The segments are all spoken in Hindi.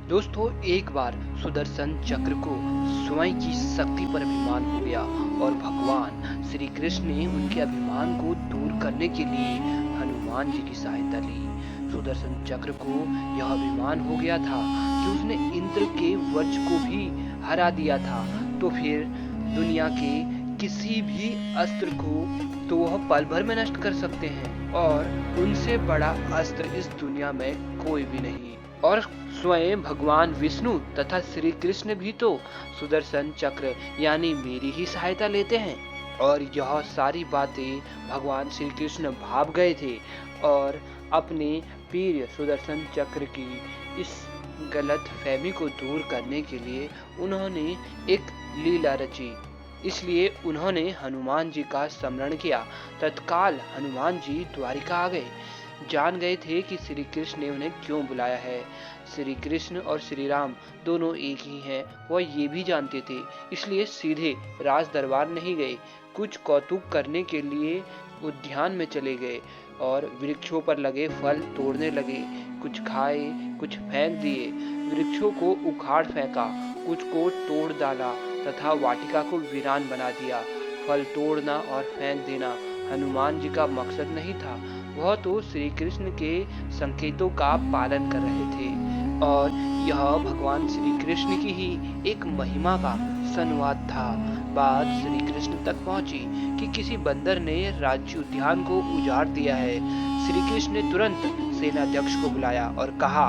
दोस्तों, एक बार सुदर्शन चक्र को स्वयं की शक्ति पर अभिमान हो गया और भगवान श्री कृष्ण ने उनके अभिमान को दूर करने के लिए हनुमान जी की सहायता ली। सुदर्शन चक्र को यह अभिमान हो गया था कि उसने इंद्र के वज्र को भी हरा दिया था, तो फिर दुनिया के किसी भी अस्त्र को तो वह पल भर में नष्ट कर सकते हैं, और उनसे बड़ा अस्त्र इस दुनिया में कोई भी नहीं। और स्वयं भगवान विष्णु तथा श्री कृष्ण भी तो सुदर्शन चक्र यानी मेरी ही सहायता लेते हैं। और यह सारी बातें भगवान श्री कृष्ण भाप गए थे और अपने प्रिय सुदर्शन चक्र की इस गलत फहमी को दूर करने के लिए उन्होंने एक लीला रची। इसलिए उन्होंने हनुमान जी का स्मरण किया। तत्काल हनुमान जी द्वारिका आ गए। जान गए थे कि श्री कृष्ण ने उन्हें क्यों बुलाया है। श्री कृष्ण और श्री राम दोनों एक ही हैं, वह ये भी जानते थे। इसलिए सीधे राज दरबार नहीं गए, कुछ कौतुक करने के लिए उद्यान में चले गए और वृक्षों पर लगे फल तोड़ने लगे। कुछ खाए, कुछ फेंक दिए, वृक्षों को उखाड़ फेंका, कुछ को तोड़ डाला तथा वाटिका को वीरान बना दिया। फल तोड़ना और फेंक देना हनुमान जी का मकसद नहीं था, वह तो श्री कृष्ण के संकेतों का पालन कर रहे थे। और यह भगवान श्री कृष्ण की ही एक महिमा का संवाद था। बात श्री कृष्ण तक पहुंची कि किसी बंदर ने राज्य उद्यान को उजाड़ दिया है। श्री कृष्ण ने तुरंत सेनाध्यक्ष को बुलाया और कहा,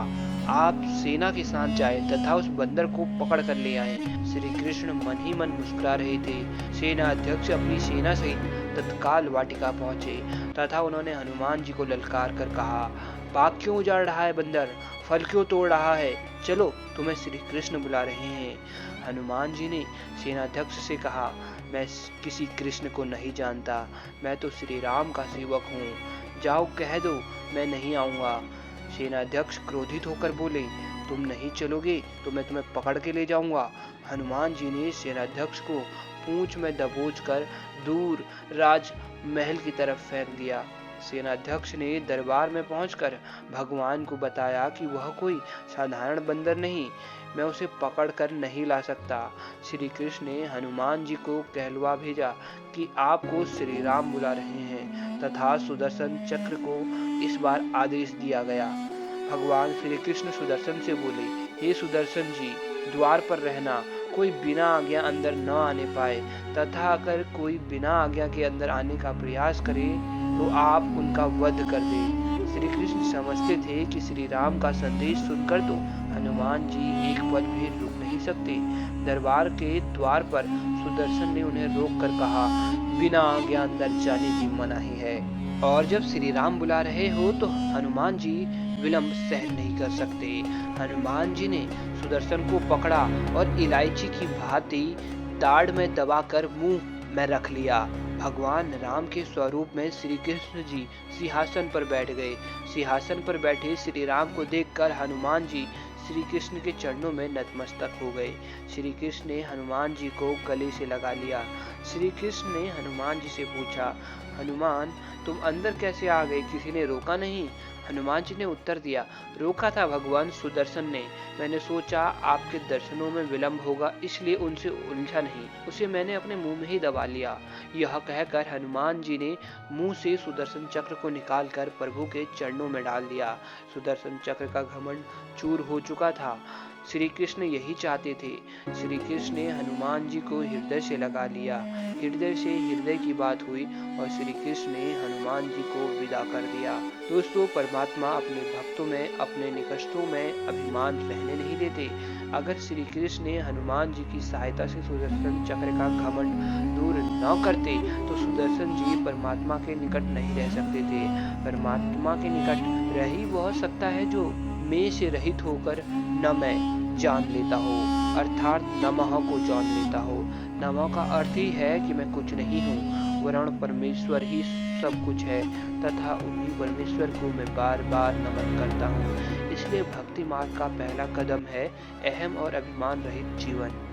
आप सेना के साथ जाएं तथा उस बंदर को पकड़ कर ले आएं। श्री कृष्ण मन ही मन मुस्कुरा रहे थे। सेना अध्यक्ष अपनी सेना सहित तत्काल वाटिका पहुंचे तथा उन्होंने हनुमान जी को ललकार कर कहा, बाग क्यों उजाड़ रहा है बंदर, फल क्यों तोड़ रहा है, चलो तुम्हें श्री कृष्ण बुला रहे हैं। हनुमान जी ने सेनाध्यक्ष से कहा, मैं किसी कृष्ण को नहीं जानता, मैं तो श्री राम का सेवक हूँ, जाओ कह दो मैं नहीं आऊंगा। सेनाध्यक्ष क्रोधित होकर बोले, तुम नहीं चलोगे तो मैं तुम्हें पकड़ के ले जाऊंगा। हनुमान जी ने सेनाध्यक्ष को पूंछ में दबोच कर दूर राज महल की तरफ फेंक दिया। सेनाध्यक्ष ने दरबार में पहुंचकर भगवान को बताया कि वह कोई साधारण बंदर नहीं, मैं उसे पकड़ कर नहीं ला सकता। श्री कृष्ण ने हनुमान जी को कहलवा भेजा कि आपको श्री राम बुला रहे हैं तथा सुदर्शन चक्र को इस बार आदेश दिया गया। भगवान श्री कृष्ण सुदर्शन से बोले, हे सुदर्शन जी, द्वार पर रहना, कोई बिना आज्ञा अंदर न आने पाए तथा अगर कोई बिना आज्ञा के अंदर आने का प्रयास करे तो आप उनका वध कर दे। श्री कृष्ण समझते थे कि श्री राम का संदेश सुनकर तो हनुमान जी एक पल भी रुक नहीं सकते। दरबार के द्वार पर सुदर्शन ने उन्हें रोक कर कहा, बिना आज्ञा अंदर जाने की मनाही है, और जब श्री राम बुला रहे हो तो हनुमान जी विलंब सहन नहीं कर सकते। हनुमान जी ने सुदर्शन को पकड़ा और इलायची की भांति दाढ़ में दबाकर मुंह में रख लिया। भगवान राम के स्वरूप में श्री कृष्ण जी सिंहासन पर बैठ गए। सिंहासन पर बैठे श्री राम को देखकर हनुमान जी श्री कृष्ण के चरणों में नतमस्तक हो गए। श्री कृष्ण ने हनुमान जी को गले से लगा लिया। श्री कृष्ण ने हनुमान जी से पूछा, हनुमान तुम अंदर कैसे आ गए, किसी ने रोका नहीं? हनुमान जी ने उत्तर दिया, रोका था भगवान सुदर्शन ने, मैंने सोचा आपके दर्शनों में विलंब होगा इसलिए उनसे उलझा नहीं, उसे मैंने अपने मुंह में ही दबा लिया। यह कहकर हनुमान जी ने मुंह से सुदर्शन चक्र को निकालकर प्रभु के चरणों में डाल दिया। सुदर्शन चक्र का घमंड चूर हो चुका था। श्री कृष्ण यही चाहते थे। श्री कृष्ण ने हनुमान जी को हृदय से लगा लिया। हृदय से हृदय की बात हुई और श्री कृष्ण ने हनुमान जी को विदा कर दिया। दोस्तों, परमात्मा अपने भक्तों में, अपने निकटों में अभिमान रहने नहीं देते। अगर श्री कृष्ण ने हनुमान जी की सहायता से सुदर्शन चक्र का घमंड दूर न करते तो सुदर्शन जी परमात्मा के निकट नहीं रह सकते थे। परमात्मा के निकट रह ही वह सकता है जो मैं से रहित होकर न मैं जान लेता हो, अर्थात नमः को जान लेता हो। नमः का अर्थ ही है कि मैं कुछ नहीं हूँ, वरण परमेश्वर ही सब कुछ है तथा उन्हीं परमेश्वर को मैं बार बार नमन करता हूँ। इसलिए भक्ति मार्ग का पहला कदम है अहम और अभिमान रहित जीवन।